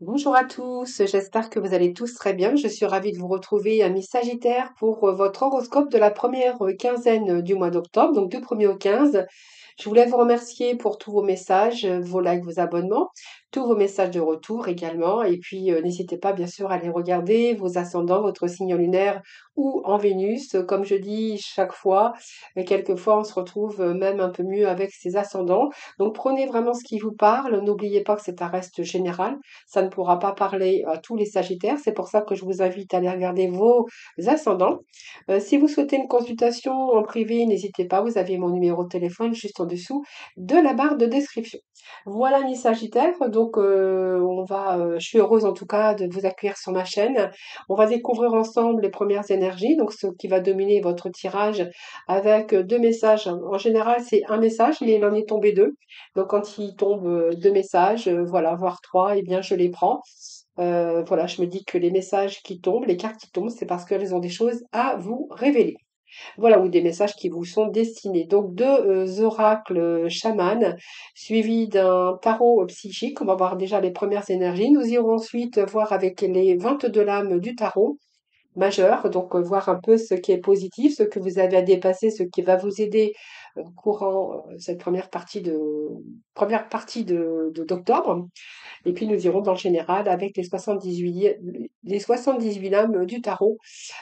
Bonjour à tous, j'espère que vous allez tous très bien. Je suis ravie de vous retrouver, amis Sagittaires, pour votre horoscope de la première quinzaine du mois d'octobre, donc du 1er au 15. Je voulais vous remercier pour tous vos messages, vos likes, vos abonnements, tous vos messages de retour également. Et puis, n'hésitez pas, bien sûr, à aller regarder vos ascendants, votre signe lunaire ou en Vénus. Comme je dis chaque fois, quelquefois, on se retrouve même un peu mieux avec ses ascendants. Donc, prenez vraiment ce qui vous parle. N'oubliez pas que c'est un reste général. Ça ne pourra pas parler à tous les Sagittaires. C'est pour ça que je vous invite à aller regarder vos ascendants. Si vous souhaitez une consultation en privé, n'hésitez pas. Vous avez mon numéro de téléphone juste en dessous de la barre de description. Voilà, mes Sagittaires. Donc, je suis heureuse en tout cas de vous accueillir sur ma chaîne. On va découvrir ensemble les premières énergies, donc ce qui va dominer votre tirage avec deux messages. En général, c'est un message, mais il en est tombé deux. Donc quand il tombe deux messages, voilà, voire trois, eh bien je les prends. Voilà, je me dis que les messages qui tombent, les cartes qui tombent, c'est parce qu'elles ont des choses à vous révéler. Voilà, ou des messages qui vous sont destinés. Donc deux oracles chamanes, suivis d'un tarot psychique. On va voir déjà les premières énergies. Nous irons ensuite voir avec les 22 lames du tarot majeur, donc voir un peu ce qui est positif, ce que vous avez à dépasser, ce qui va vous aider courant cette d'octobre. Et puis nous irons dans le général avec les 78 lames du tarot.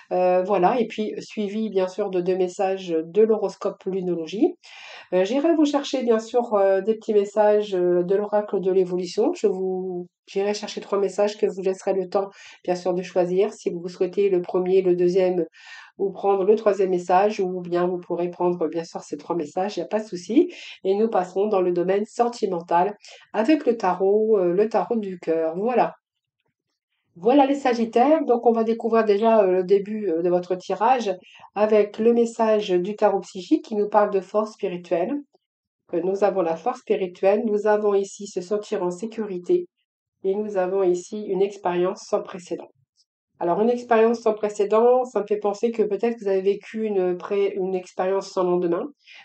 Voilà, et puis suivi bien sûr de deux messages de l'horoscope lunologie. J'irai vous chercher bien sûr des petits messages de l'oracle de l'évolution. J'irai chercher trois messages que vous laisserez le temps bien sûr de choisir si vous souhaitez le premier, le deuxième ou prendre le troisième message ou bien vous pourrez prendre bien sûr ces trois messages, il n'y a pas de souci. Et nous passerons dans le domaine sentimental avec le tarot du cœur. Voilà. Voilà les Sagittaires, donc on va découvrir déjà le début de votre tirage avec le message du tarot psychique qui nous parle de force spirituelle. Nous avons la force spirituelle, nous avons ici se sentir en sécurité et nous avons ici une expérience sans précédent. Alors une expérience sans précédent, ça me fait penser que peut-être vous avez vécu une expérience sans lendemain.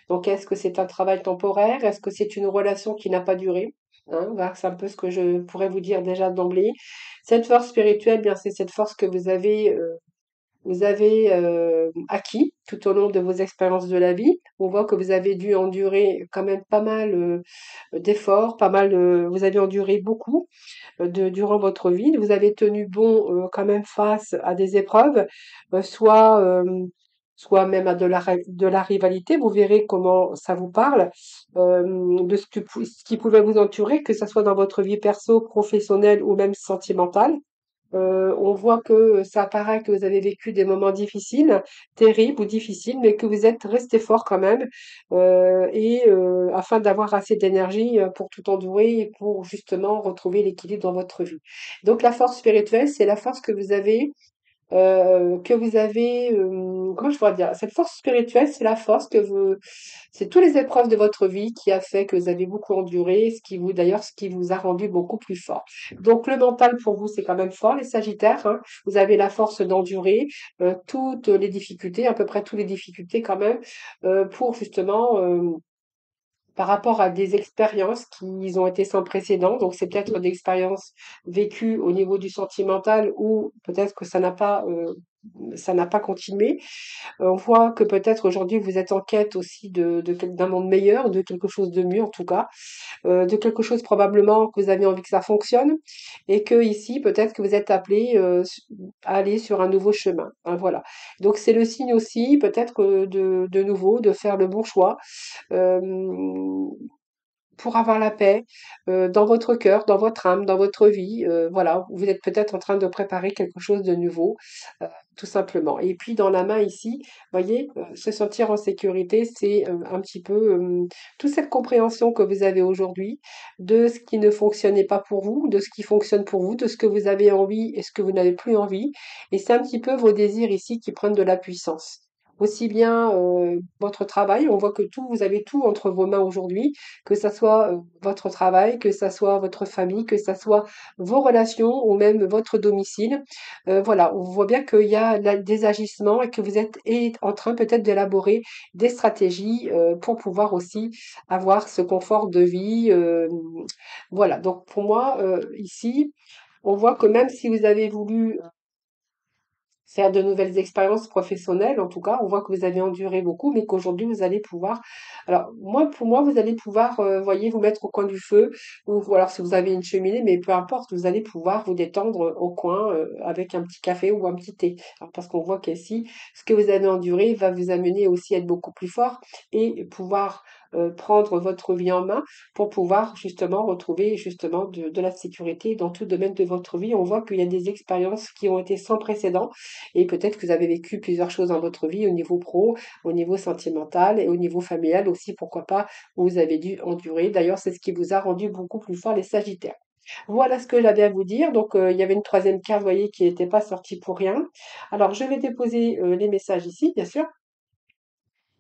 Donc est-ce que c'est un travail temporaire? Est-ce que c'est une relation qui n'a pas duré? Hein, voilà, c'est un peu ce que je pourrais vous dire déjà d'emblée. Cette force spirituelle, bien c'est cette force que vous avez acquis tout au long de vos expériences de la vie. On voit que vous avez dû endurer quand même pas mal d'efforts, vous avez enduré beaucoup durant votre vie. Vous avez tenu bon quand même face à des épreuves, soit même à de la rivalité. Vous verrez comment ça vous parle, de ce qui pouvait vous entourer, que ce soit dans votre vie perso, professionnelle ou même sentimentale. On voit que ça apparaît que vous avez vécu des moments difficiles, terribles ou difficiles, mais que vous êtes resté fort quand même, afin d'avoir assez d'énergie pour tout endurer et pour justement retrouver l'équilibre dans votre vie. Donc la force spirituelle, c'est la force comment je pourrais dire? Cette force spirituelle, c'est tous les épreuves de votre vie qui a fait que vous avez beaucoup enduré, ce qui vous a rendu beaucoup plus fort. Donc le mental pour vous, c'est quand même fort, les Sagittaires, hein. Vous avez la force d'endurer toutes les difficultés, à peu près toutes les difficultés quand même, pour justement par rapport à des expériences qui ont été sans précédent. Donc, c'est peut-être des expériences vécues au niveau du sentimental ou peut-être que ça n'a pas continué. On voit que peut-être aujourd'hui vous êtes en quête aussi d'un monde meilleur, de quelque chose de mieux en tout cas, de quelque chose probablement que vous avez envie que ça fonctionne et que ici peut-être que vous êtes appelé à aller sur un nouveau chemin. Hein, voilà. Donc c'est le signe aussi peut-être de nouveau de faire le bon choix. Euh, pour avoir la paix dans votre cœur, dans votre âme, dans votre vie. Voilà, vous êtes peut-être en train de préparer quelque chose de nouveau, tout simplement. Et puis dans la main ici, voyez, se sentir en sécurité, c'est un petit peu toute cette compréhension que vous avez aujourd'hui de ce qui ne fonctionnait pas pour vous, de ce qui fonctionne pour vous, de ce que vous avez envie et ce que vous n'avez plus envie. Et c'est un petit peu vos désirs ici qui prennent de la puissance. Aussi bien votre travail, on voit que vous avez tout entre vos mains aujourd'hui, que ça soit votre travail, que ça soit votre famille, que ça soit vos relations ou même votre domicile. Voilà, on voit bien qu'il y a des agissements et que vous êtes en train peut-être d'élaborer des stratégies pour pouvoir aussi avoir ce confort de vie. Voilà, donc pour moi, ici, On voit que même si vous avez voulu faire de nouvelles expériences professionnelles, en tout cas, on voit que vous avez enduré beaucoup, mais qu'aujourd'hui vous allez pouvoir, alors moi, pour moi, vous allez pouvoir, voyez, vous mettre au coin du feu, ou alors si vous avez une cheminée, mais peu importe, vous allez pouvoir vous détendre au coin avec un petit café ou un petit thé. Alors, parce qu'on voit qu'ici, ce que vous avez enduré va vous amener aussi à être beaucoup plus fort et pouvoir prendre votre vie en main pour pouvoir justement retrouver justement de la sécurité dans tout domaine de votre vie. On voit qu'il y a des expériences qui ont été sans précédent et peut-être que vous avez vécu plusieurs choses dans votre vie au niveau pro, au niveau sentimental et au niveau familial aussi, pourquoi pas, où vous avez dû endurer. D'ailleurs, c'est ce qui vous a rendu beaucoup plus fort, les Sagittaires. Voilà ce que j'avais à vous dire. Donc, il y avait une troisième carte, vous voyez, qui n'était pas sortie pour rien. Alors, je vais déposer les messages ici, bien sûr.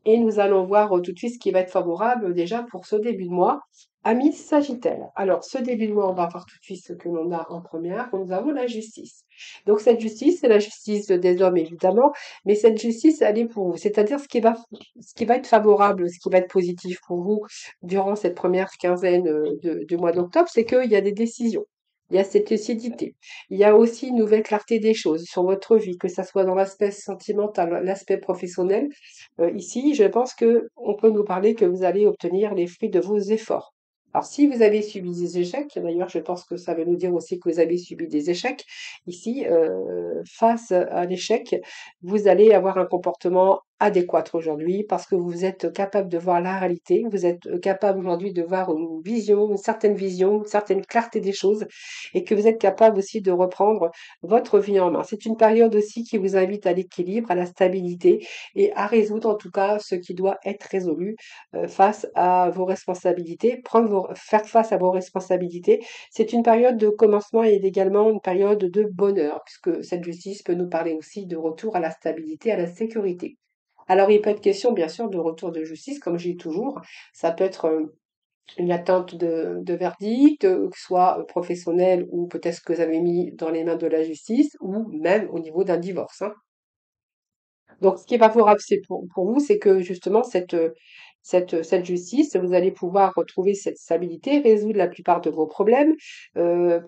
Et nous allons voir tout de suite ce qui va être favorable déjà pour ce début de mois. Amis Sagittaire. Alors, ce début de mois, on va voir tout de suite ce que l'on a en première. Nous avons la justice. Donc, cette justice, c'est la justice des hommes, évidemment, mais cette justice, elle est pour vous. C'est-à-dire ce qui va être favorable, ce qui va être positif pour vous durant cette première quinzaine du mois d'octobre, c'est qu'il y a des décisions. Il y a cette lucidité. Il y a aussi une nouvelle clarté des choses sur votre vie, que ça soit dans l'aspect sentimental, l'aspect professionnel. Ici, je pense que on peut nous parler que vous allez obtenir les fruits de vos efforts. Alors, si vous avez subi des échecs, d'ailleurs, je pense que ça veut nous dire aussi que vous avez subi des échecs. Ici, face à l'échec, vous allez avoir un comportement adéquat aujourd'hui parce que vous êtes capable de voir la réalité, vous êtes capable aujourd'hui de voir une certaine clarté des choses et que vous êtes capable aussi de reprendre votre vie en main. C'est une période aussi qui vous invite à l'équilibre, à la stabilité et à résoudre en tout cas ce qui doit être résolu face à vos responsabilités, faire face à vos responsabilités. C'est une période de commencement et également une période de bonheur, puisque cette justice peut nous parler aussi de retour à la stabilité, à la sécurité. Alors, il peut être question, bien sûr, de retour de justice, comme je dis toujours. Ça peut être une attente de verdict, que ce soit professionnel ou peut-être que vous avez mis dans les mains de la justice, ou même au niveau d'un divorce, hein. Donc, ce qui est favorable, c'est pour vous, c'est que justement, cette justice, vous allez pouvoir retrouver cette stabilité, résoudre la plupart de vos problèmes,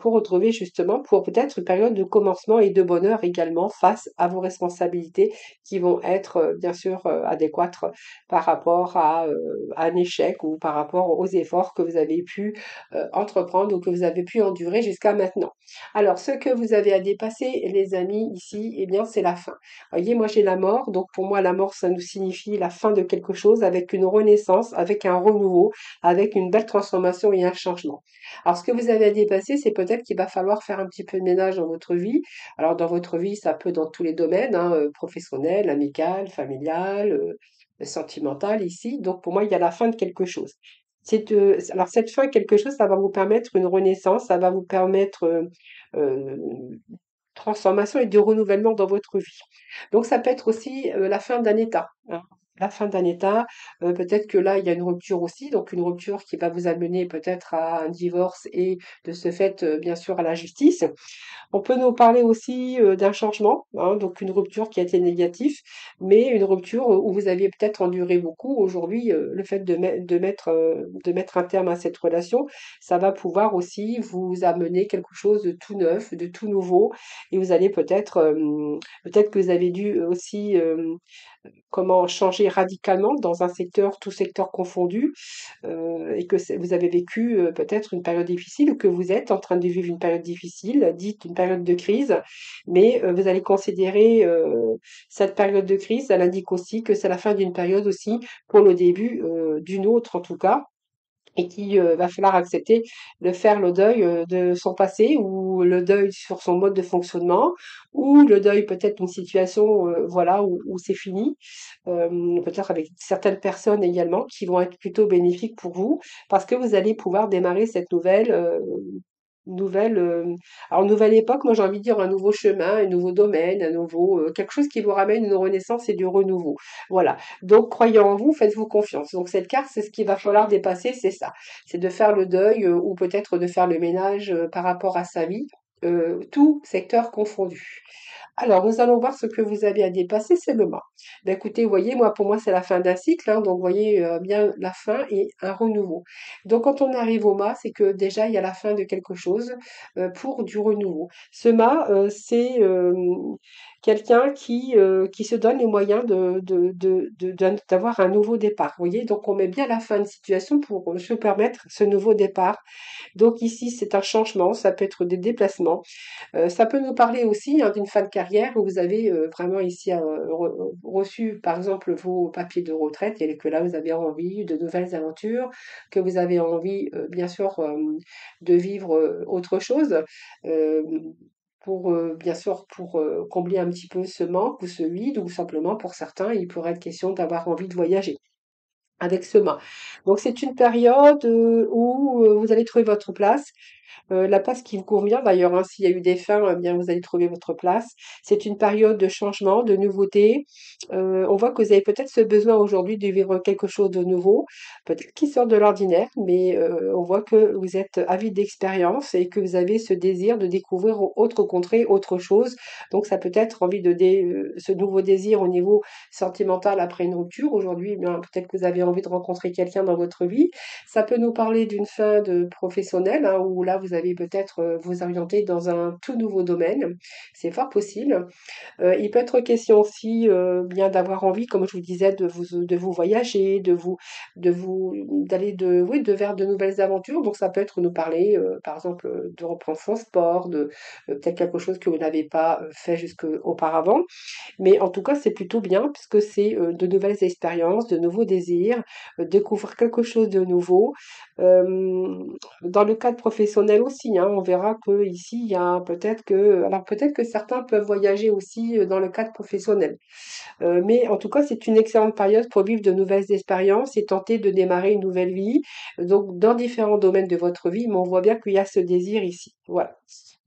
pour retrouver justement, pour peut-être une période de commencement et de bonheur également face à vos responsabilités qui vont être bien sûr adéquates par rapport à un échec ou par rapport aux efforts que vous avez pu entreprendre ou que vous avez pu endurer jusqu'à maintenant. Alors, ce que vous avez à dépasser, les amis, ici, eh bien, c'est la fin. Voyez, moi j'ai la mort, donc pour moi la mort ça nous signifie la fin de quelque chose avec une renaissance, avec un renouveau, avec une belle transformation et un changement. Alors ce que vous avez à dépasser, c'est peut-être qu'il va falloir faire un petit peu de ménage dans votre vie. Alors dans votre vie, ça peut dans tous les domaines, hein, professionnel, amical, familial, sentimental ici. Donc pour moi, il y a la fin de quelque chose. Alors cette fin de quelque chose, ça va vous permettre une renaissance, ça va vous permettre euh, transformation et de renouvellement dans votre vie. Donc ça peut être aussi la fin d'un état, hein. La fin d'un état, peut-être que là, il y a une rupture aussi, donc une rupture qui va vous amener peut-être à un divorce et de ce fait, bien sûr, à la justice. On peut nous parler aussi d'un changement, hein, donc une rupture qui a été négative, mais une rupture où vous aviez peut-être enduré beaucoup. Aujourd'hui, le fait de mettre un terme à cette relation, ça va pouvoir aussi vous amener quelque chose de tout neuf, de tout nouveau, et vous allez peut-être que vous avez dû aussi comment changer radicalement dans un secteur, tout secteur confondu, et que vous avez vécu peut-être une période difficile ou que vous êtes en train de vivre une période difficile, dite une période de crise, mais vous allez considérer cette période de crise, elle indique aussi que c'est la fin d'une période aussi pour le début d'une autre en tout cas et qui va falloir accepter de faire le deuil de son passé ou le deuil sur son mode de fonctionnement ou le deuil peut-être d'une situation voilà où c'est fini. Peut-être avec certaines personnes également qui vont être plutôt bénéfiques pour vous parce que vous allez pouvoir démarrer cette nouvelle, alors nouvelle époque, moi j'ai envie de dire un nouveau chemin, un nouveau domaine, un nouveau, quelque chose qui vous ramène une renaissance et du renouveau. Voilà. Donc croyez en vous, faites-vous confiance. Donc cette carte, c'est ce qu'il va falloir dépasser, c'est ça. C'est de faire le deuil ou peut-être de faire le ménage par rapport à sa vie tout secteur confondu. Alors, nous allons voir ce que vous avez à dépasser, c'est le mât. Ben, écoutez, vous voyez, moi, pour moi, c'est la fin d'un cycle, hein, donc vous voyez bien la fin et un renouveau. Donc, quand on arrive au mât, c'est que déjà, il y a la fin de quelque chose pour du renouveau. Ce mât, c'est quelqu'un qui se donne les moyens d'avoir un nouveau départ. Vous voyez, donc on met bien la fin de situation pour se permettre ce nouveau départ. Donc ici, c'est un changement, ça peut être des déplacements. Ça peut nous parler aussi hein, d'une fin de carrière où vous avez vraiment ici reçu, par exemple, vos papiers de retraite et que là, vous avez envie de nouvelles aventures, que vous avez envie, bien sûr, de vivre autre chose. euh, pour bien sûr pour combler un petit peu ce manque ou ce vide ou simplement pour certains il pourrait être question d'avoir envie de voyager avec ce main. Donc c'est une période où vous allez trouver votre place la place qui vous convient d'ailleurs, hein, s'il y a eu des fins, bien vous allez trouver votre place. C'est une période de changement, de nouveauté. On voit que vous avez peut-être ce besoin aujourd'hui de vivre quelque chose de nouveau, peut-être qui sort de l'ordinaire, mais on voit que vous êtes avide d'expérience et que vous avez ce désir de découvrir autre contrée, autre chose. Donc ça peut être envie ce nouveau désir au niveau sentimental après une rupture. Aujourd'hui, bien, peut-être que vous avez envie de rencontrer quelqu'un dans votre vie. Ça peut nous parler d'une fin de professionnelle, hein, où là, vous allez peut-être vous orienter dans un tout nouveau domaine. C'est fort possible. Il peut être question aussi bien d'avoir envie, comme je vous disais, de vous voyager, d'aller oui, vers de nouvelles aventures. Donc ça peut être nous parler, par exemple, de reprendre son sport, de peut-être quelque chose que vous n'avez pas fait jusqu'auparavant. Mais en tout cas, c'est plutôt bien puisque c'est de nouvelles expériences, de nouveaux désirs, découvrir quelque chose de nouveau. Dans le cadre professionnel aussi, hein, on verra que ici, il y a peut-être que certains peuvent voyager aussi dans le cadre professionnel. Mais en tout cas, c'est une excellente période pour vivre de nouvelles expériences et tenter de démarrer une nouvelle vie. Donc, dans différents domaines de votre vie, mais on voit bien qu'il y a ce désir ici. Voilà.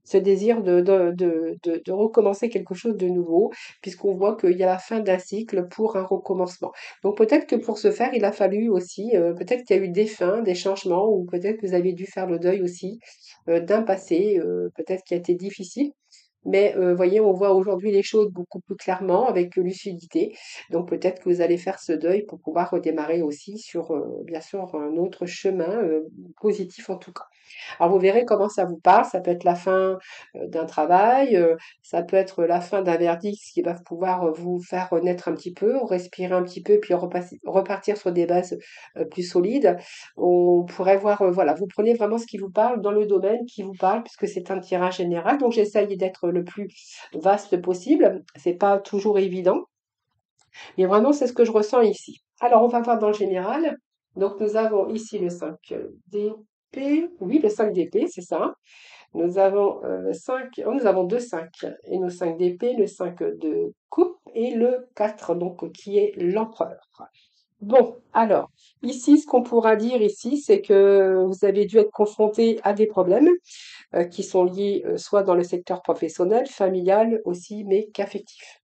Ce désir de recommencer quelque chose de nouveau, puisqu'on voit qu'il y a la fin d'un cycle pour un recommencement. Donc peut-être que pour ce faire, il a fallu aussi, peut-être qu'il y a eu des fins, des changements, ou peut-être que vous avez dû faire le deuil aussi d'un passé, peut-être qui a été difficile. Mais voyez, on voit aujourd'hui les choses beaucoup plus clairement, avec lucidité. Donc peut-être que vous allez faire ce deuil pour pouvoir redémarrer aussi sur, bien sûr, un autre chemin, positif en tout cas. Alors vous verrez comment ça vous parle. Ça peut être la fin d'un travail, ça peut être la fin d'un verdict qui va pouvoir vous faire renaître un petit peu, respirer un petit peu, puis repartir sur des bases plus solides. On pourrait voir, voilà, vous prenez vraiment ce qui vous parle dans le domaine qui vous parle, puisque c'est un tirage général. Donc j'essaye d'être le plus vaste possible. C'est pas toujours évident, mais vraiment c'est ce que je ressens ici. Alors on va voir dans le général. Donc nous avons ici le 5 d'épée. Oui, le 5 d'épée, c'est ça. Nous avons 5, nous avons deux 5 et nos 5 d'épée, le 5 de coupe et le 4 donc qui est l'empereur. Bon, alors, ici, ce qu'on pourra dire ici, c'est que vous avez dû être confronté à des problèmes qui sont liés soit dans le secteur professionnel, familial aussi, mais qu'affectif.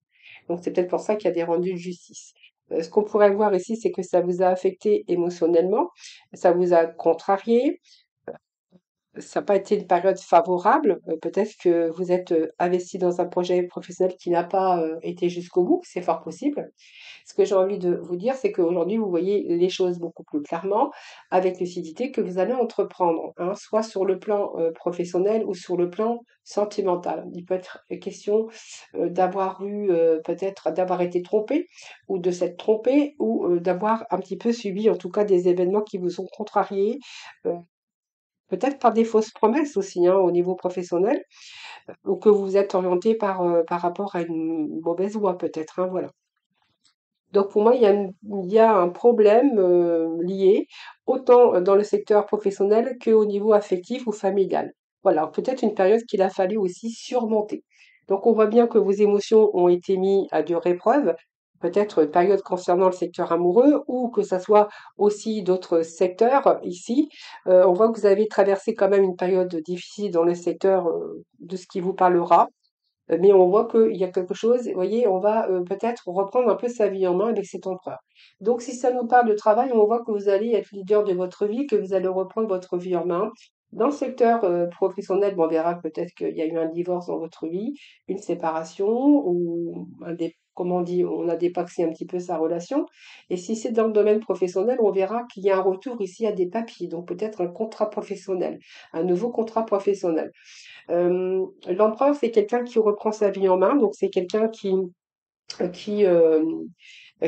Donc, c'est peut-être pour ça qu'il y a des rendus de justice. Ce qu'on pourrait voir ici, c'est que ça vous a affecté émotionnellement, ça vous a contrarié, ça n'a pas été une période favorable. Peut-être que vous êtes investi dans un projet professionnel qui n'a pas été jusqu'au bout, c'est fort possible. Ce que j'ai envie de vous dire, c'est qu'aujourd'hui, vous voyez les choses beaucoup plus clairement, avec lucidité, que vous allez entreprendre, hein, soit sur le plan professionnel ou sur le plan sentimental. Il peut être question d'avoir eu, peut-être d'avoir été trompé, ou de s'être trompé, ou d'avoir un petit peu subi, en tout cas, des événements qui vous ont contrarié. euh, Peut-être par des fausses promesses aussi, hein, au niveau professionnel, ou que vous vous êtes orienté par rapport à une mauvaise voie peut-être, hein, voilà. Donc pour moi, il y a un problème lié autant dans le secteur professionnel qu'au niveau affectif ou familial. Voilà, peut-être une période qu'il a fallu aussi surmonter. Donc on voit bien que vos émotions ont été mises à dure épreuve, peut-être une période concernant le secteur amoureux ou que ça soit aussi d'autres secteurs ici. On voit que vous avez traversé quand même une période difficile dans le secteur de ce qui vous parlera. Mais on voit qu'il y a quelque chose, vous voyez, on va peut-être reprendre un peu sa vie en main avec cet empereur. Donc si ça nous parle de travail, on voit que vous allez être leader de votre vie, que vous allez reprendre votre vie en main. Dans le secteur professionnel, bon, on verra peut-être qu'il y a eu un divorce dans votre vie, une séparation ou comment on dit, on a dépaxé un petit peu sa relation. Et si c'est dans le domaine professionnel, on verra qu'il y a un retour ici à des papiers, donc peut-être un contrat professionnel, un nouveau contrat professionnel. L'empereur, c'est quelqu'un qui reprend sa vie en main, donc c'est quelqu'un qui, euh,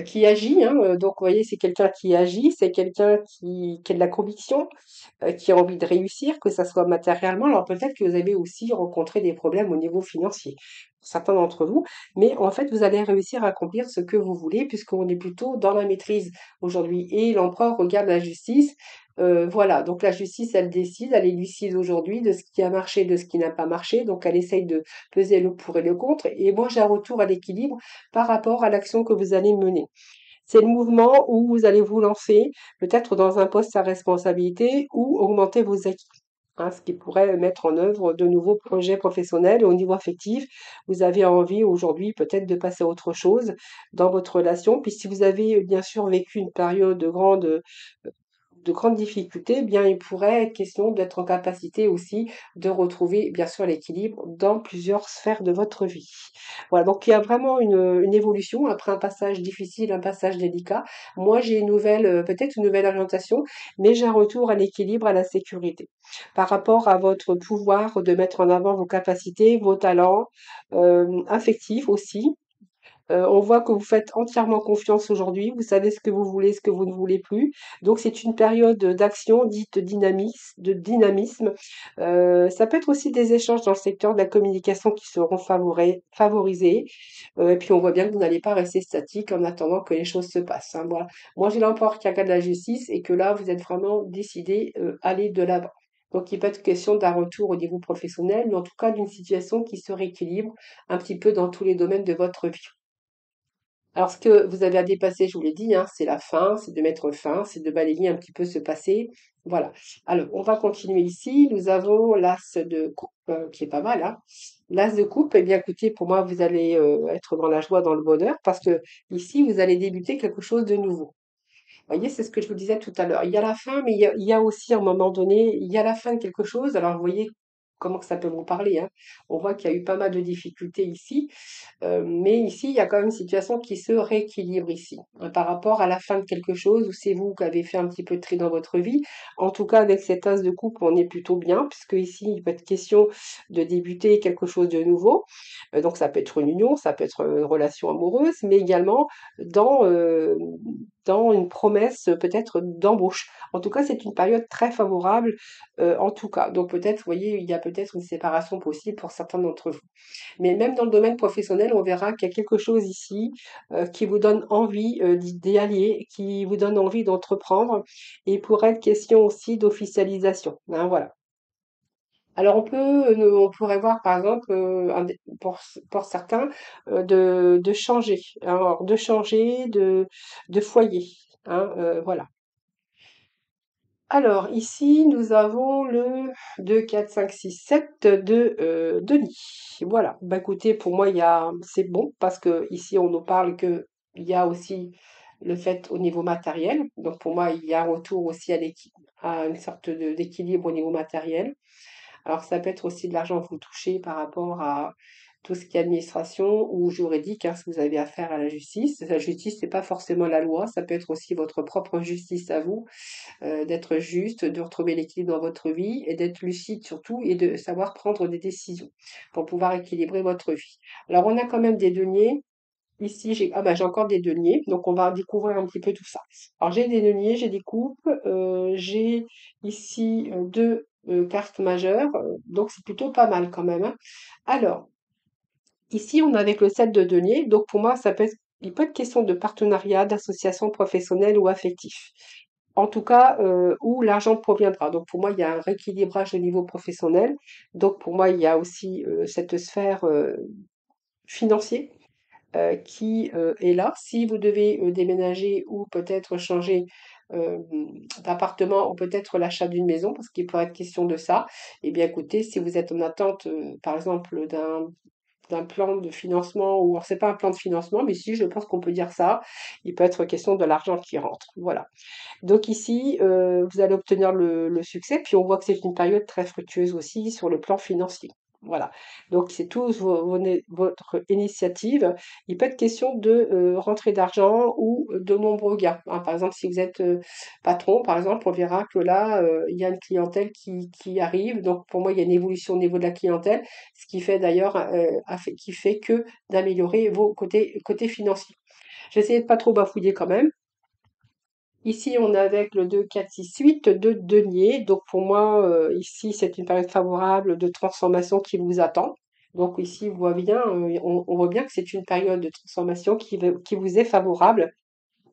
qui agit, hein. Donc, vous voyez, c'est quelqu'un qui agit, c'est quelqu'un qui a de la conviction, qui a envie de réussir, que ça soit matériellement. Alors, peut-être que vous avez aussi rencontré des problèmes au niveau financier, pour certains d'entre vous, mais en fait, vous allez réussir à accomplir ce que vous voulez, puisqu'on est plutôt dans la maîtrise aujourd'hui. Et l'empereur regarde la justice. Voilà, donc la justice, elle décide, elle est lucide aujourd'hui de ce qui a marché, de ce qui n'a pas marché, donc elle essaye de peser le pour et le contre, et moi j'ai un retour à l'équilibre par rapport à l'action que vous allez mener. C'est le mouvement où vous allez vous lancer, peut-être dans un poste à responsabilité ou augmenter vos acquis, hein, ce qui pourrait mettre en œuvre de nouveaux projets professionnels. Au niveau affectif, vous avez envie aujourd'hui peut-être de passer à autre chose dans votre relation. Puis si vous avez bien sûr vécu une période de grandes difficultés, eh bien, il pourrait être question d'être en capacité aussi de retrouver, bien sûr, l'équilibre dans plusieurs sphères de votre vie. Voilà, donc il y a vraiment une évolution après un passage difficile, un passage délicat. Moi, j'ai une nouvelle, peut-être une nouvelle orientation, mais j'ai un retour à l'équilibre, à la sécurité. Par rapport à votre pouvoir de mettre en avant vos capacités, vos talents, affectifs aussi, on voit que vous faites entièrement confiance aujourd'hui, vous savez ce que vous voulez, ce que vous ne voulez plus. Donc c'est une période d'action dite de dynamisme. Ça peut être aussi des échanges dans le secteur de la communication qui seront favorisés. Et puis on voit bien que vous n'allez pas rester statique en attendant que les choses se passent, hein, voilà. Moi j'ai l'empereur qui regarde la justice et que là vous êtes vraiment décidé à aller de l'avant. Donc il peut être question d'un retour au niveau professionnel, mais en tout cas d'une situation qui se rééquilibre un petit peu dans tous les domaines de votre vie. Alors, ce que vous avez à dépasser, je vous l'ai dit, hein, c'est la fin, c'est de mettre fin, c'est de balayer un petit peu ce passé. Voilà. Alors, on va continuer ici. Nous avons l'as de coupe, qui est pas mal, hein. L'as de coupe, eh bien, écoutez, pour moi, vous allez être dans la joie, dans le bonheur, parce que ici, vous allez débuter quelque chose de nouveau. Vous voyez, c'est ce que je vous disais tout à l'heure. Il y a la fin, mais il y a aussi, à un moment donné, il y a la fin de quelque chose. Alors, vous voyez comment que ça peut vous parler, hein. On voit qu'il y a eu pas mal de difficultés ici. Mais ici, il y a quand même une situation qui se rééquilibre ici, hein, par rapport à la fin de quelque chose où c'est vous qui avez fait un petit peu de tri dans votre vie. En tout cas, avec cet as de coupe, on est plutôt bien, puisque ici, il peut être question de débuter quelque chose de nouveau. Donc, ça peut être une union, ça peut être une relation amoureuse, mais également dans, euh, dans une promesse peut-être d'embauche. En tout cas, c'est une période très favorable, en tout cas. Donc, peut-être, vous voyez, il y a peut-être une séparation possible pour certains d'entre vous. Mais même dans le domaine professionnel, on verra qu'il y a quelque chose ici qui vous donne envie d'y aller, qui vous donne envie d'entreprendre. Et il pourrait être question aussi d'officialisation, hein, voilà. Alors on pourrait voir par exemple pour certains de changer, alors de changer de foyer, hein, voilà. Alors, ici, nous avons le 2, 4, 5, 6, 7 de Denis. Voilà. Bah, écoutez, pour moi, c'est bon parce que ici, on nous parle que il y a aussi le fait au niveau matériel. Donc, pour moi, il y a un retour aussi à une sorte d'équilibre au niveau matériel. Alors, ça peut être aussi de l'argent que vous touchez par rapport à tout ce qui est administration ou juridique, hein, si vous avez affaire à la justice. La justice, c'est pas forcément la loi, ça peut être aussi votre propre justice à vous, d'être juste, de retrouver l'équilibre dans votre vie et d'être lucide surtout et de savoir prendre des décisions pour pouvoir équilibrer votre vie. Alors, on a quand même des deniers. Ici, j'ai encore des deniers, donc on va découvrir un petit peu tout ça. Alors, j'ai des deniers, j'ai des coupes, j'ai ici deux cartes majeures, donc c'est plutôt pas mal quand même, hein. Alors, ici, on est avec le 7 de deniers, donc pour moi, il peut être question de partenariat, d'association professionnelle ou affectif. En tout cas, où l'argent proviendra. Donc pour moi, il y a un rééquilibrage au niveau professionnel. Donc pour moi, il y a aussi cette sphère financière qui est là. Si vous devez déménager ou peut-être changer euh, d'appartement ou peut-être l'achat d'une maison, parce qu'il pourrait être question de ça, eh bien écoutez, si vous êtes en attente, par exemple, d'un d'un plan de financement, ou alors c'est pas un plan de financement, mais si, je pense qu'on peut dire ça. Il peut être question de l'argent qui rentre. Voilà. Donc ici, vous allez obtenir le succès, puis on voit que c'est une période très fructueuse aussi sur le plan financier. Voilà. Donc c'est tout votre initiative. Il peut être question de rentrée d'argent ou de nombreux gains, hein. Par exemple, si vous êtes patron, par exemple, on verra que là, il y a une clientèle qui arrive. Donc pour moi, il y a une évolution au niveau de la clientèle, ce qui fait d'ailleurs, qui fait que d'améliorer vos côtés financiers. J'essaie de pas trop bafouiller quand même. Ici, on est avec le 2, 4, 6, 8 de denier. Donc pour moi, ici, c'est une période favorable de transformation qui vous attend. Donc ici, on voit bien que c'est une période de transformation qui vous est favorable.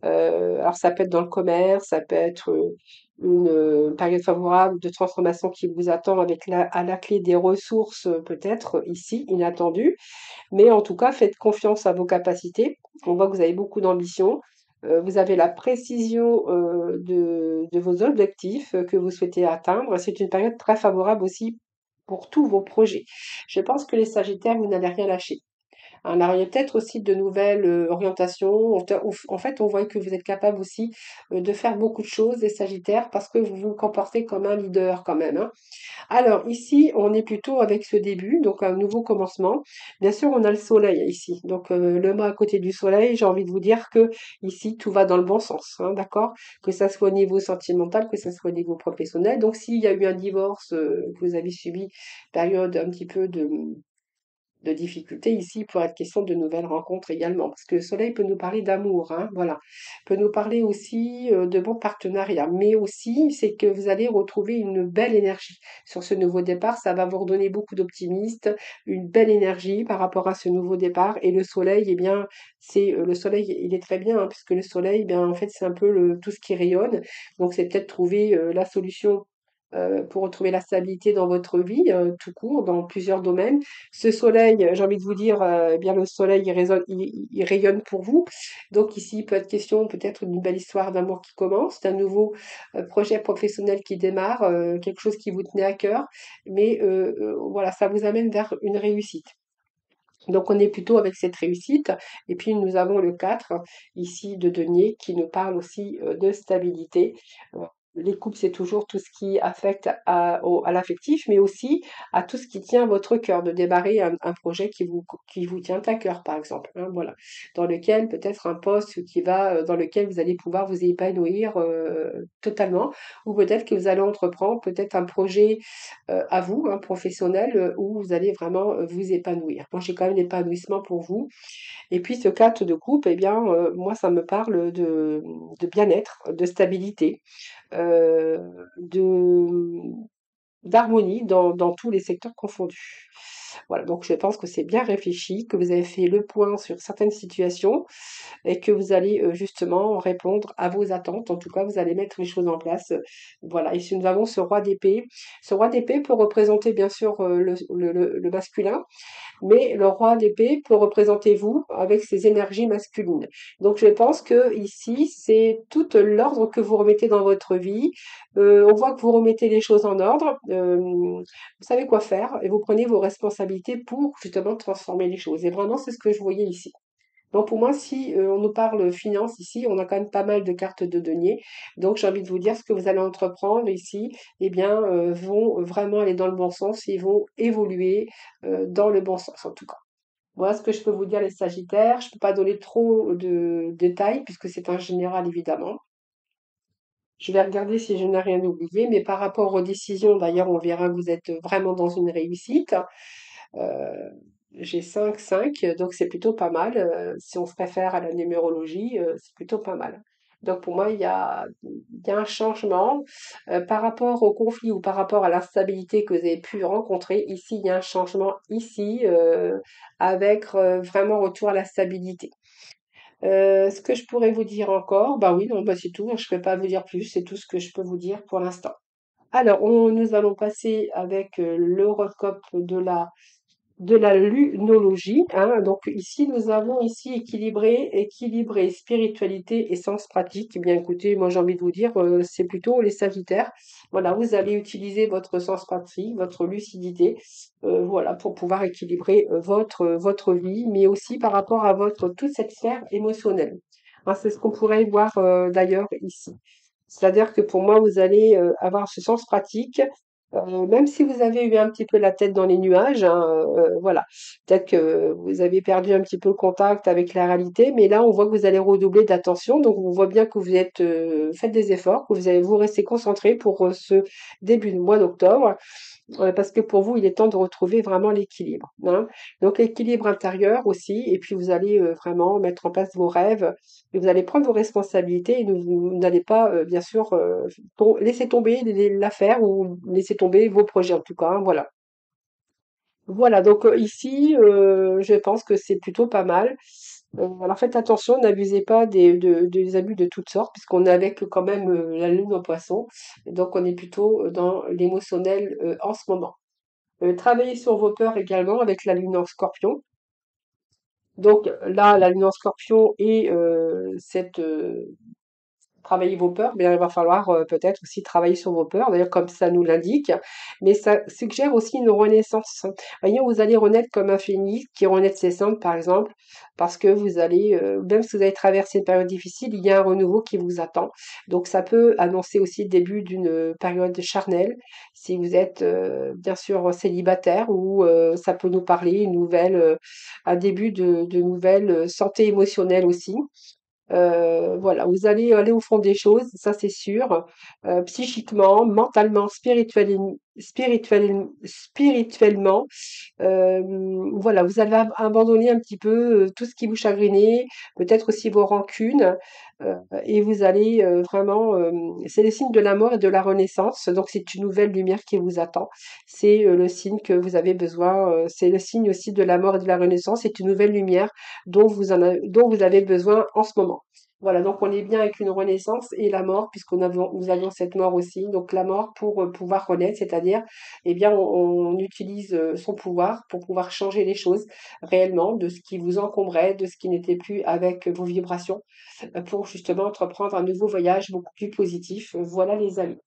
Alors ça peut être dans le commerce, ça peut être une période favorable de transformation qui vous attend avec à la clé des ressources peut-être ici, inattendues. Mais en tout cas, faites confiance à vos capacités. On voit que vous avez beaucoup d'ambition. Vous avez la précision de vos objectifs que vous souhaitez atteindre. C'est une période très favorable aussi pour tous vos projets. Je pense que les Sagittaires, vous n'allez rien lâcher. Alors, il y a peut-être aussi de nouvelles orientations. En fait, on voit que vous êtes capable aussi de faire beaucoup de choses, les Sagittaires, parce que vous vous comportez comme un leader quand même, hein. Alors ici, on est plutôt avec ce début, donc un nouveau commencement. Bien sûr, on a le soleil ici. Donc le mât à côté du soleil, j'ai envie de vous dire que ici, tout va dans le bon sens, hein, d'accord? Que ça soit au niveau sentimental, que ça soit au niveau professionnel. Donc s'il y a eu un divorce, que vous avez subi, période un petit peu de difficultés ici pour être question de nouvelles rencontres également, parce que le soleil peut nous parler d'amour, hein, voilà, peut nous parler aussi de bons partenariats, mais aussi c'est que vous allez retrouver une belle énergie sur ce nouveau départ, ça va vous redonner beaucoup d'optimisme, une belle énergie par rapport à ce nouveau départ, et le soleil, eh bien, c'est le soleil, il est très bien, hein, puisque le soleil, eh bien, en fait, c'est un peu tout ce qui rayonne, donc c'est peut-être trouver la solution pour retrouver la stabilité dans votre vie, tout court, dans plusieurs domaines. Ce soleil, j'ai envie de vous dire, eh bien le soleil, il rayonne pour vous. Donc ici, il peut être question peut-être d'une belle histoire d'amour qui commence, d'un nouveau projet professionnel qui démarre, quelque chose qui vous tenait à cœur. Mais voilà, ça vous amène vers une réussite. Donc on est plutôt avec cette réussite. Et puis nous avons le 4 ici de denier qui nous parle aussi de stabilité. Euh, Les couples, c'est toujours tout ce qui affecte à l'affectif, mais aussi à tout ce qui tient à votre cœur, de démarrer un projet qui vous tient à cœur, par exemple, hein, voilà, dans lequel peut-être un poste dans lequel vous allez pouvoir vous épanouir totalement, ou peut-être que vous allez entreprendre peut-être un projet à vous, hein, professionnel, où vous allez vraiment vous épanouir. Moi, j'ai quand même l'épanouissement pour vous. Et puis, ce 4 de coupe, eh bien, moi, ça me parle de bien-être, de stabilité, euh, de, d'harmonie dans tous les secteurs confondus. Voilà, donc je pense que c'est bien réfléchi, que vous avez fait le point sur certaines situations et que vous allez justement répondre à vos attentes. En tout cas, vous allez mettre les choses en place. Voilà, et si nous avons ce roi d'épée peut représenter bien sûr le masculin, mais le roi d'épée peut représenter vous avec ses énergies masculines. Donc je pense que ici, c'est tout l'ordre que vous remettez dans votre vie. On voit que vous remettez les choses en ordre, vous savez quoi faire et vous prenez vos responsabilités pour justement transformer les choses. Et vraiment, c'est ce que je voyais ici. Donc pour moi, si on nous parle finance ici, on a quand même pas mal de cartes de denier. Donc j'ai envie de vous dire, ce que vous allez entreprendre ici, eh bien, vont vraiment aller dans le bon sens et vont évoluer dans le bon sens en tout cas. Voilà ce que je peux vous dire les Sagittaires. Je ne peux pas donner trop de détails puisque c'est un général évidemment. Je vais regarder si je n'ai rien oublié, mais par rapport aux décisions, d'ailleurs, on verra que vous êtes vraiment dans une réussite. Euh, j'ai 5, donc c'est plutôt pas mal. Si on se préfère à la numérologie, c'est plutôt pas mal. Donc pour moi, il y a un changement par rapport au conflit ou par rapport à l'instabilité que vous avez pu rencontrer. Ici, il y a un changement ici avec vraiment retour à la stabilité. Ce que je pourrais vous dire encore, bah oui, non, bah c'est tout. Je ne peux pas vous dire plus. C'est tout ce que je peux vous dire pour l'instant. Alors, nous allons passer avec l'horoscope de la de la lunologie, hein. Donc ici, nous avons ici équilibré spiritualité et sens pratique. Eh bien, écoutez, moi j'ai envie de vous dire, c'est plutôt les Sagittaires. Voilà, vous allez utiliser votre sens pratique, votre lucidité, voilà, pour pouvoir équilibrer votre vie, mais aussi par rapport à votre toute cette sphère émotionnelle. Hein, c'est ce qu'on pourrait voir d'ailleurs ici. C'est-à-dire que pour moi, vous allez avoir ce sens pratique, même si vous avez eu un petit peu la tête dans les nuages, hein, voilà. Peut-être que vous avez perdu un petit peu le contact avec la réalité, mais là, on voit que vous allez redoubler d'attention. Donc, on voit bien que vous êtes, faites des efforts, que vous allez vous rester concentré pour ce début de mois d'octobre. Parce que pour vous, il est temps de retrouver vraiment l'équilibre, hein. Donc l'équilibre intérieur aussi, et puis vous allez vraiment mettre en place vos rêves, et vous allez prendre vos responsabilités, et vous n'allez pas, bien sûr, laisser tomber l'affaire ou laisser tomber vos projets en tout cas, hein, voilà. Voilà, donc ici, je pense que c'est plutôt pas mal. Alors faites attention, n'abusez pas des abus de toutes sortes, puisqu'on est avec quand même la lune en poisson, donc on est plutôt dans l'émotionnel en ce moment. Travaillez sur vos peurs également avec la lune en scorpion. Donc là, la lune en scorpion et cette travailler vos peurs, bien il va falloir peut-être aussi travailler sur vos peurs, d'ailleurs comme ça nous l'indique, mais ça suggère aussi une renaissance. Voyez, vous allez renaître comme un phénix qui renaît de ses cendres, par exemple, parce que vous allez, même si vous avez traversé une période difficile, il y a un renouveau qui vous attend. Donc ça peut annoncer aussi le début d'une période charnelle, si vous êtes bien sûr célibataire, ou ça peut nous parler un début de nouvelle santé émotionnelle aussi. Voilà, vous allez aller au fond des choses, ça c'est sûr, psychiquement, mentalement, spirituellement. Voilà, vous allez abandonner un petit peu tout ce qui vous chagrinait, peut-être aussi vos rancunes, euh, et vous allez vraiment, c'est le signe de la mort et de la renaissance, donc c'est une nouvelle lumière qui vous attend. C'est le signe que vous avez besoin, c'est le signe aussi de la mort et de la renaissance, c'est une nouvelle lumière dont vous avez besoin en ce moment. Voilà, donc on est bien avec une renaissance et la mort, nous avions cette mort aussi. Donc la mort pour pouvoir renaître, c'est-à-dire, eh bien, on utilise son pouvoir pour pouvoir changer les choses réellement, de ce qui vous encombrait, de ce qui n'était plus avec vos vibrations, pour justement entreprendre un nouveau voyage beaucoup plus positif. Voilà les amis.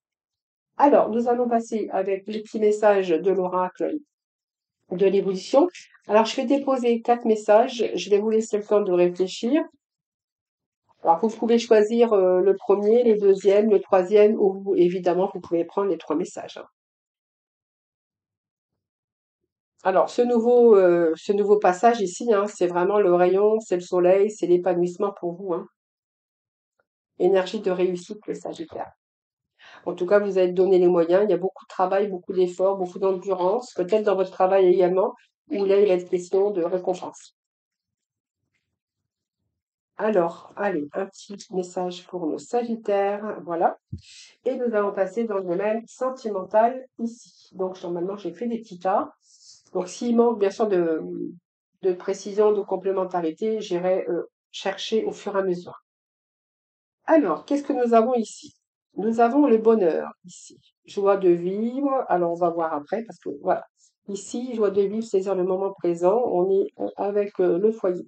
Alors, nous allons passer avec les petits messages de l'oracle de l'évolution. Alors, je vais déposer 4 messages. Je vais vous laisser le temps de réfléchir. Alors, vous pouvez choisir le premier, les deuxièmes, le troisième, ou évidemment, vous pouvez prendre les 3 messages, hein. Alors, ce nouveau passage ici, hein, c'est vraiment le rayon, c'est le soleil, c'est l'épanouissement pour vous, hein. Énergie de réussite, le Sagittaire. En tout cas, vous allez donner les moyens. Il y a beaucoup de travail, beaucoup d'efforts, beaucoup d'endurance, peut-être dans votre travail également, où là, il y a une question de récompense. Alors, allez, un petit message pour nos Sagittaires, voilà. Et nous allons passer dans le domaine sentimental ici. Donc, normalement, j'ai fait des petits tas. Donc, s'il manque bien sûr de précision, de complémentarité, j'irai chercher au fur et à mesure. Alors, qu'est-ce que nous avons ici? Nous avons le bonheur ici. Joie de vivre. Alors, on va voir après parce que voilà. Ici, joie de vivre, saisir le moment présent. On est avec le foyer.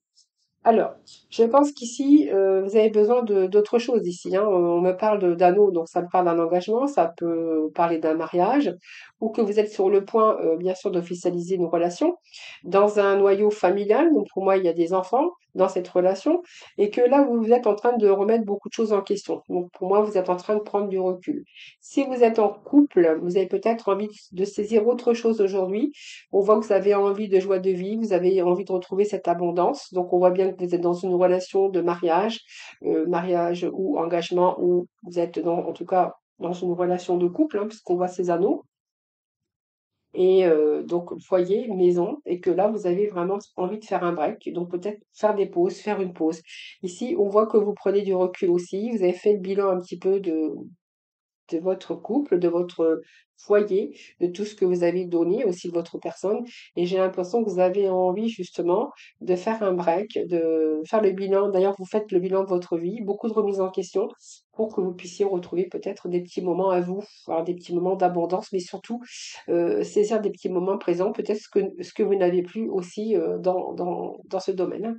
Alors, je pense qu'ici, vous avez besoin d'autre chose ici, hein. On me parle d'anneau, donc ça me parle d'un engagement, ça peut parler d'un mariage, ou que vous êtes sur le point, bien sûr, d'officialiser une relation dans un noyau familial. Donc pour moi, il y a des enfants dans cette relation, et que là, vous êtes en train de remettre beaucoup de choses en question. Donc pour moi, vous êtes en train de prendre du recul. Si vous êtes en couple, vous avez peut-être envie de saisir autre chose aujourd'hui. On voit que vous avez envie de joie de vie, vous avez envie de retrouver cette abondance. Donc, on voit bien que vous êtes dans une relation de mariage, mariage ou engagement, ou vous êtes en tout cas, dans une relation de couple, hein, puisqu'on voit ces anneaux. Et donc, foyer, maison, et que là, vous avez vraiment envie de faire un break. Donc, peut-être faire des pauses, faire une pause. Ici, on voit que vous prenez du recul aussi. Vous avez fait le bilan un petit peu de votre couple, de votre foyer, de tout ce que vous avez donné, aussi de votre personne. Et j'ai l'impression que vous avez envie justement de faire un break, de faire le bilan. D'ailleurs, vous faites le bilan de votre vie, beaucoup de remises en question pour que vous puissiez retrouver peut-être des petits moments à vous, alors des petits moments d'abondance, mais surtout saisir des petits moments présents, peut-être ce que vous n'avez plus aussi dans ce domaine, hein.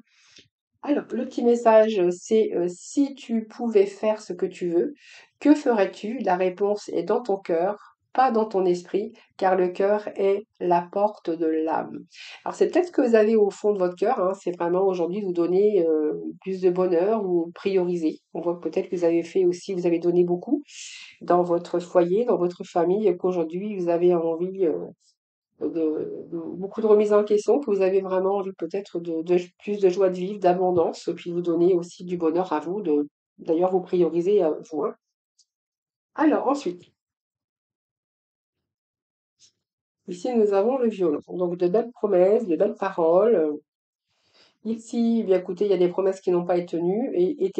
Alors, le petit message, c'est si tu pouvais faire ce que tu veux, que ferais-tu? La réponse est dans ton cœur, pas dans ton esprit, car le cœur est la porte de l'âme. Alors, c'est peut-être ce que vous avez au fond de votre cœur, hein, c'est vraiment aujourd'hui vous donner plus de bonheur ou prioriser. On voit que peut-être que vous avez fait aussi, vous avez donné beaucoup dans votre foyer, dans votre famille, et qu'aujourd'hui vous avez envie beaucoup de remises en question, que vous avez vraiment envie peut-être de plus de joie de vivre, d'abondance, puis vous donner aussi du bonheur à vous, d'ailleurs vous priorisez vous, hein. Alors ensuite, ici nous avons le violon, donc de belles promesses, de belles paroles. Ici, bien écoutez, il y a des promesses qui n'ont pas été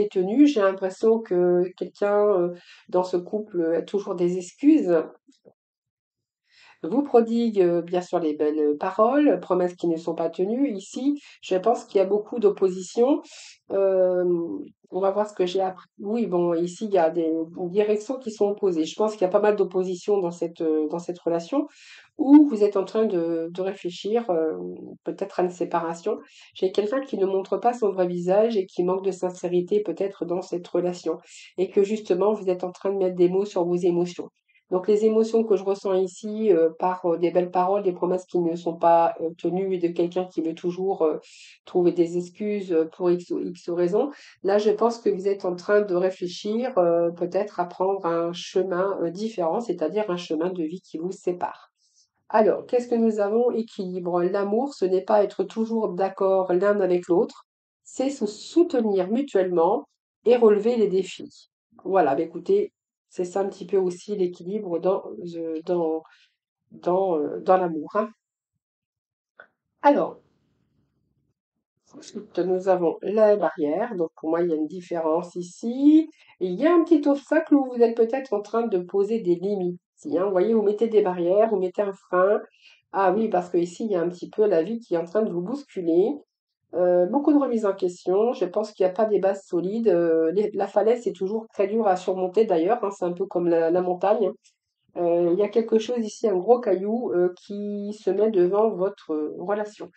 tenues. J'ai l'impression que quelqu'un dans ce couple a toujours des excuses, vous prodigue bien sûr les belles paroles, promesses qui ne sont pas tenues. Ici, je pense qu'il y a beaucoup d'opposition. Euh, on va voir ce que j'ai appris. Oui, bon, ici, il y a des directions qui sont opposées. Je pense qu'il y a pas mal d'opposition dans cette relation où vous êtes en train de réfléchir peut-être à une séparation. J'ai quelqu'un qui ne montre pas son vrai visage et qui manque de sincérité peut-être dans cette relation et que justement, vous êtes en train de mettre des mots sur vos émotions. Donc les émotions que je ressens ici par des belles paroles, des promesses qui ne sont pas tenues et de quelqu'un qui veut toujours trouver des excuses pour X ou X raisons, là je pense que vous êtes en train de réfléchir peut-être à prendre un chemin différent, c'est-à-dire un chemin de vie qui vous sépare. Alors, qu'est-ce que nous avons? Équilibre. L'amour, ce n'est pas être toujours d'accord l'un avec l'autre, c'est se soutenir mutuellement et relever les défis. Voilà, bah écoutez, c'est ça un petit peu aussi l'équilibre dans l'amour, hein. Alors, ensuite, nous avons la barrière. Donc, pour moi, il y a une différence ici. Et il y a un petit obstacle où vous êtes peut-être en train de poser des limites. Si, hein, vous voyez, vous mettez des barrières, vous mettez un frein. Ah oui, parce que ici, il y a un petit peu la vie qui est en train de vous bousculer. Beaucoup de remises en question. Je pense qu'il n'y a pas des bases solides. La falaise, c'est toujours très dur à surmonter d'ailleurs, hein, c'est un peu comme la montagne. Il y a quelque chose ici, un gros caillou qui se met devant votre relation.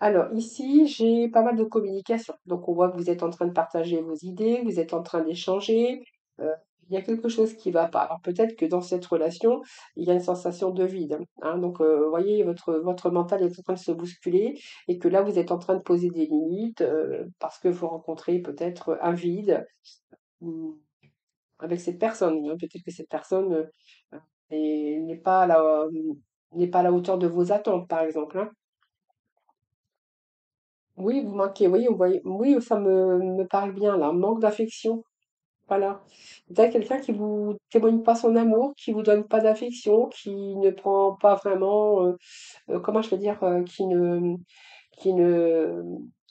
Alors ici, j'ai pas mal de communication. Donc on voit que vous êtes en train de partager vos idées, vous êtes en train d'échanger. euh, il y a quelque chose qui va pas. Alors peut-être que dans cette relation, il y a une sensation de vide, hein. Donc vous voyez, votre mental est en train de se bousculer et que là, vous êtes en train de poser des limites parce que vous rencontrez peut-être un vide mm, avec cette personne, hein. Peut-être que cette personne n'est pas n'est pas à la hauteur de vos attentes, par exemple, hein. Oui, vous manquez, oui, oui, ça me parle bien là, manque d'affection, voilà. Vous avez quelqu'un qui vous témoigne pas son amour, qui vous donne pas d'affection, qui ne prend pas vraiment, comment je peux dire, qui ne,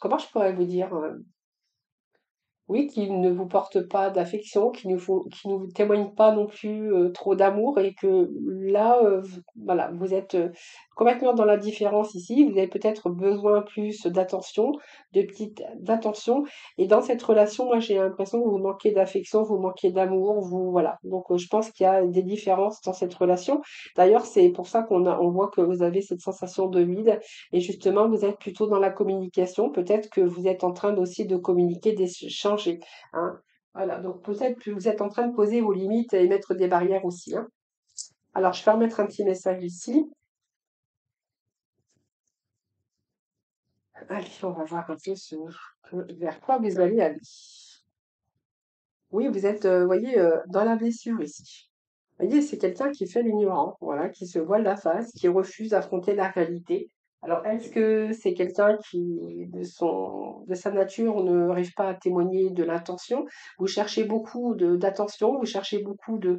comment je pourrais vous dire, oui, qui ne vous porte pas d'affection, qui ne vous témoigne pas non plus trop d'amour et que là, voilà, vous êtes complètement dans la différence ici. Vous avez peut-être besoin plus d'attention, d'attention. Et dans cette relation, moi, j'ai l'impression que vous manquez d'affection, vous manquez d'amour, vous, voilà. Donc, je pense qu'il y a des différences dans cette relation. D'ailleurs, c'est pour ça on voit que vous avez cette sensation de vide et justement, vous êtes plutôt dans la communication. Peut-être que vous êtes en train aussi de communiquer, d'échanger, hein. Voilà, donc peut-être que vous êtes en train de poser vos limites et mettre des barrières aussi, hein. Alors, je vais remettre un petit message ici. Allez, on va voir un peu vers quoi vous allez aller. Oui, vous êtes, vous voyez, dans la blessure ici. Vous voyez, c'est quelqu'un qui fait l'ignorant, voilà, qui se voile la face, qui refuse d'affronter la réalité. Alors, est-ce que c'est quelqu'un qui, de sa nature, ne arrive pas à témoigner de l'intention? Vous cherchez beaucoup d'attention, vous cherchez beaucoup de,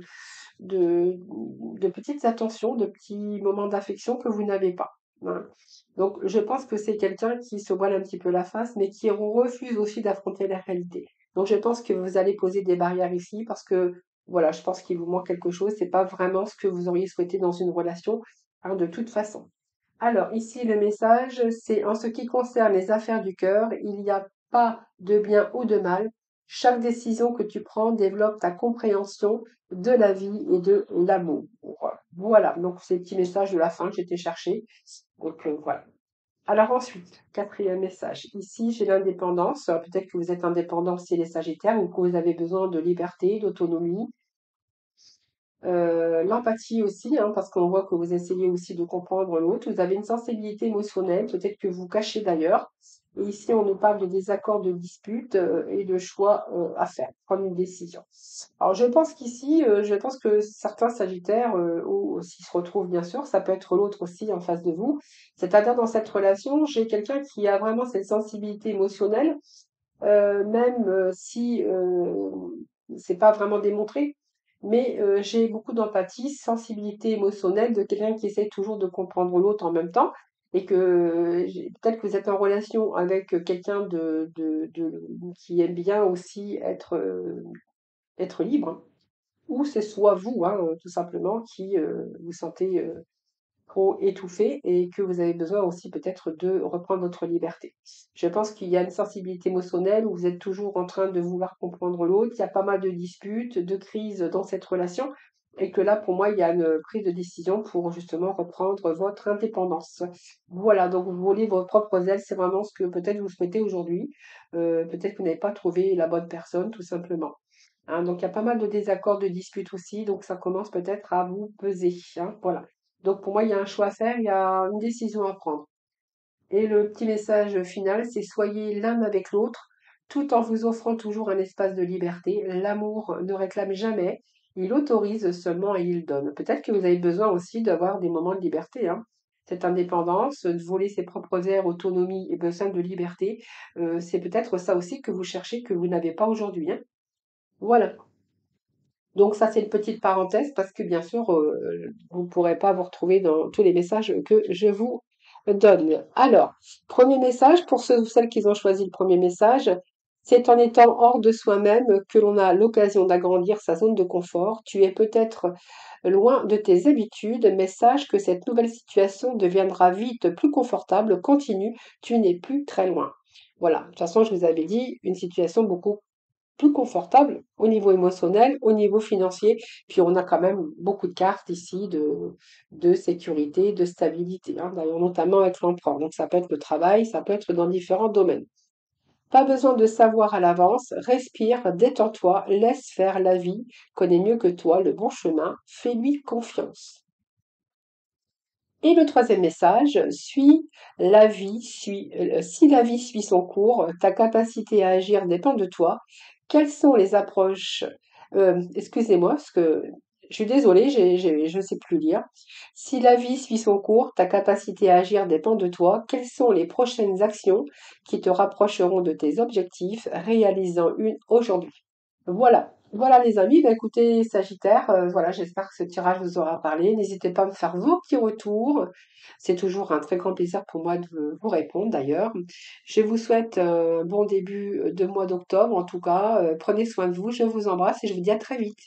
de petites attentions, de petits moments d'affection que vous n'avez pas, hein. Donc, je pense que c'est quelqu'un qui se voile un petit peu la face, mais qui refuse aussi d'affronter la réalité. Donc, je pense que vous allez poser des barrières ici parce que Voilà, je pense qu'il vous manque quelque chose. C'est pas vraiment ce que vous auriez souhaité dans une relation, hein, de toute façon. Alors, ici, le message, c'est en ce qui concerne les affaires du cœur, il n'y a pas de bien ou de mal. Chaque décision que tu prends développe ta compréhension de la vie et de l'amour. Voilà, donc c'est le petit message de la fin que j'étais chercher. Donc voilà. Alors ensuite, quatrième message. Ici, j'ai l'indépendance. Peut-être que vous êtes indépendant si les Sagittaires ou que vous avez besoin de liberté, d'autonomie. L'empathie aussi, hein, parce qu'on voit que vous essayez aussi de comprendre l'autre. Vous avez une sensibilité émotionnelle, peut-être que vous cachez d'ailleurs. Et ici, on nous parle de désaccords, de disputes et de choix à faire, prendre une décision. Alors, je pense qu'ici, je pense que certains Sagittaires, ou s'ils se retrouvent bien sûr, ça peut être l'autre aussi en face de vous. C'est-à-dire dans cette relation, j'ai quelqu'un qui a vraiment cette sensibilité émotionnelle, même si c'est pas vraiment démontré. Mais j'ai beaucoup d'empathie, sensibilité émotionnelle de quelqu'un qui essaie toujours de comprendre l'autre en même temps. Et que peut-être que vous êtes en relation avec quelqu'un qui aime bien aussi être libre, hein. Ou c'est soit vous, hein, tout simplement, qui vous sentez trop étouffé et que vous avez besoin aussi peut-être de reprendre votre liberté. Je pense qu'il y a une sensibilité émotionnelle où vous êtes toujours en train de vouloir comprendre l'autre. Il y a pas mal de disputes, de crises dans cette relation et que là, pour moi, il y a une prise de décision pour justement reprendre votre indépendance. Voilà, donc vous voulez vos propres ailes, c'est vraiment ce que peut-être vous souhaitez aujourd'hui. Peut-être que vous n'avez pas trouvé la bonne personne, tout simplement. Hein, donc il y a pas mal de désaccords, de disputes aussi, donc ça commence peut-être à vous peser, hein, voilà. Donc pour moi, il y a un choix à faire, il y a une décision à prendre. Et le petit message final, c'est soyez l'un avec l'autre, tout en vous offrant toujours un espace de liberté. L'amour ne réclame jamais, il autorise seulement et il donne. Peut-être que vous avez besoin aussi d'avoir des moments de liberté, hein. Cette indépendance, de voler ses propres airs, autonomie et besoin de liberté, c'est peut-être ça aussi que vous cherchez, que vous n'avez pas aujourd'hui, hein. Voilà. Donc ça, c'est une petite parenthèse parce que bien sûr, vous ne pourrez pas vous retrouver dans tous les messages que je vous donne. Alors, premier message pour ceux ou celles qui ont choisi le premier message, c'est en étant hors de soi-même que l'on a l'occasion d'agrandir sa zone de confort. Tu es peut-être loin de tes habitudes, mais sache que cette nouvelle situation deviendra vite plus confortable. Continue, tu n'es plus très loin. Voilà, de toute façon, je vous avais dit une situation beaucoup plus confortable au niveau émotionnel, au niveau financier. Puis on a quand même beaucoup de cartes ici de sécurité, de stabilité, hein, d'ailleurs notamment avec l'empereur. Donc ça peut être le travail, ça peut être dans différents domaines. Pas besoin de savoir à l'avance, respire, détends-toi, laisse faire la vie, connais mieux que toi le bon chemin, fais-lui confiance. Et le troisième message, si la vie suit son cours, ta capacité à agir dépend de toi. Quelles sont les approches, excusez-moi, parce que je suis désolée, je ne sais plus lire. Si la vie suit son cours, ta capacité à agir dépend de toi. Quelles sont les prochaines actions qui te rapprocheront de tes objectifs, réalisant une aujourd'hui? Voilà, voilà les amis. Bah, écoutez, Sagittaire, voilà, j'espère que ce tirage vous aura parlé. N'hésitez pas à me faire vos petits retours. C'est toujours un très grand plaisir pour moi de vous répondre d'ailleurs. Je vous souhaite un bon début de mois d'octobre en tout cas. Prenez soin de vous, je vous embrasse et je vous dis à très vite.